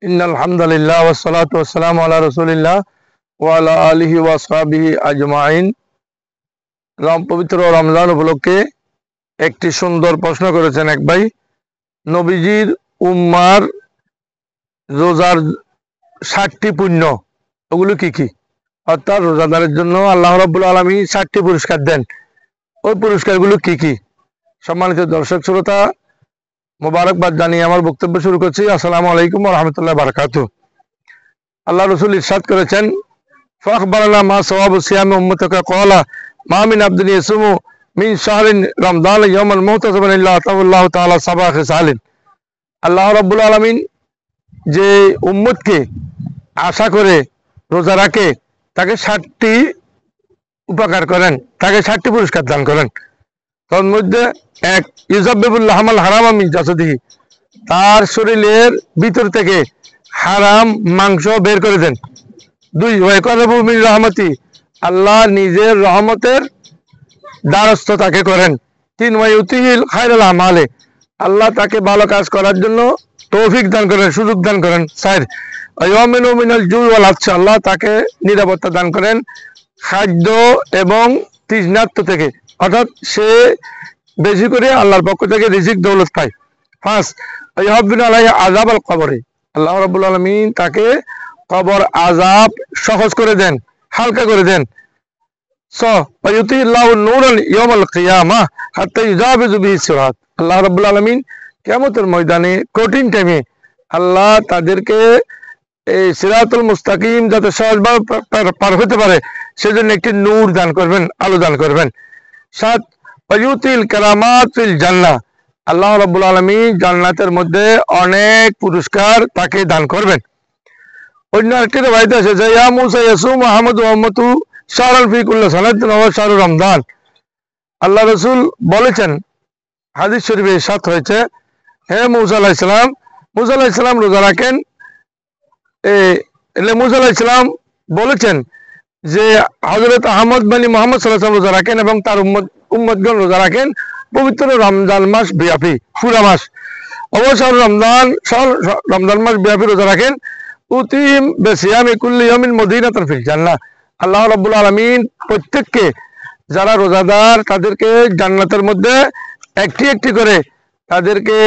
ইন্নাল হামদুলিল্লাহ ওয়াস সালাতু ওয়াস সালামু আলা রাসূলিল্লাহ ওয়া আলা আলিহি ওয়া সাহবিহি আজমাইন। পবিত্র রমজান উপলক্ষে একটি সুন্দর প্রশ্ন করেছেন এক ভাই। নবীজির উম্মার রোজার 60টি পুণ্য, ওগুলো কি কি? অর্থাৎ রোজাদারের জন্য আল্লাহ রাব্বুল আলামিন 60টি পুরস্কার দেন, ওই পুরস্কারগুলো কি কি? সম্মানিত দর্শক শ্রোতা, মোবারকবাদ জানিয়ে আমার বক্তব্য শুরু করছি। আসসালামু আলাইকুম ওয়া রাহমাতুল্লাহি ওয়া বারাকাতুহু। আল্লাহ রাসূল ইরশাদ করেছেন, ফাখবারানা মা সওয়াবু সিয়ামি উম্মতিকা ক্বালা মা মিন আবদিন ইয়াসুমু মিন শাহরিন রমজান ইয়াওমান মুহতাসাবান ইল্লা আতাহু তাআলা সাবা খিসালিন। আল্লাহ রাব্বুল আলামিন যে উম্মতকে আশা করে রোজা রাখে তাকে 60টি উপকার করেন, তাকে 60টি পুরস্কার দান করেন। তার মধ্যে এক, ইউজাব্বিবুল হামাল হারামা মিন জাসাদিহি, তার শরীরের ভিতর থেকে হারাম মাংস বের করে দেন। 2, ওয়াইকারাবু মিন রাহমাতি, আল্লাহ নিজের রহমতের দ্বারস্থ তাকে করেন। 3, ওয়াইউতিহিল খায়রাল আমালে, আল্লাহ তাকে ভালো কাজ করার জন্য তৌফিক দান করেন, সুযোগ দান করেন। 4, ওয়ামিনু মিনাল জুই ওয়াল আতশ, আল্লাহ তাকে নিরাপত্তা দান করেন খাদ্য এবং তৃষ্ণার্ত থেকে, অর্থাৎ সে বেশি করে আল্লাহর পক্ষ থেকে রিজিক দৌলত পায়। 5, ইয়াহবিন আলাইহি আযাব আল কবরে, আল্লাহ রাব্বুল আলামিন তাকে কবর আযাব সহজ করে দেন, হালকা করে দেন। 6, ওয়ায়ুতিল্লাহু নূরাল ইয়াউমাল কিয়ামাহ হাত্তা ইউজাবিজু বিহি সিরাত, আল্লাহ রাব্বুল আলামিন কিয়ামতের ময়দানে কঠিন টাইমে আল্লাহ তাদেরকে এই সিরাতুল মুস্তাকিম যাতে সহজভাবে পার হতে পারে সেজন্য একটি নূর দান করবেন, আলো দান করবেন। 7, ওয়ায়ুতিল কারামাত ফিল জান্নাহ, আল্লাহ রাব্বুল আলামিন জান্নাতের মধ্যে অনেক পুরস্কার তাকে দান করবেন। অন্য একটি রওয়ায়াতে এসেছে, ইয়া মুসা ইয়াসুম আহমদ ওয়া উম্মতু শাহরান ফি কুল্লি সানাতিন ওয়া শাহরু রমজান, আল্লাহ রাসূল বলেছেন, হাদিস শরীফে ইরশাদ হয়েছে, হে মুসা আলাইহিস সালাম, মুসা আলাইহিস সালাম রোজা রাখেন। মুসা আলাইহিস সালাম বলেছেন যে হযরত আহমদ বনি মুহাম্মদ সাল্লাল্লাহু আলাইহি ওয়াসাল্লাম রোজা রাখেন এবং তার উম্মতগণ রোজা রাখেন পবিত্র রমজান মাস ব্যাপী, পুরা মাস। অবশ্য রমজান মাস ব্যাপী রোজা রাখেন। উতিম বিসিয়ামি কুল্লি ইয়ামিন মদিনাতান ফিল জান্নাহ, আল্লাহ রাব্বুল আলামিন প্রত্যেককে যারা রোজাদার তাদেরকে জান্নাতের মধ্যে একটি একটি করে তাদেরকে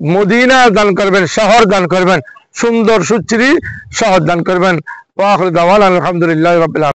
মদিনা দান করবেন, শহর দান করবেন, সুন্দর সুচিরি শহর দান করবেন। ওয়া আখিরু দাওয়ানা আলহামদুলিল্লাহি রাব্বিল আলামিন।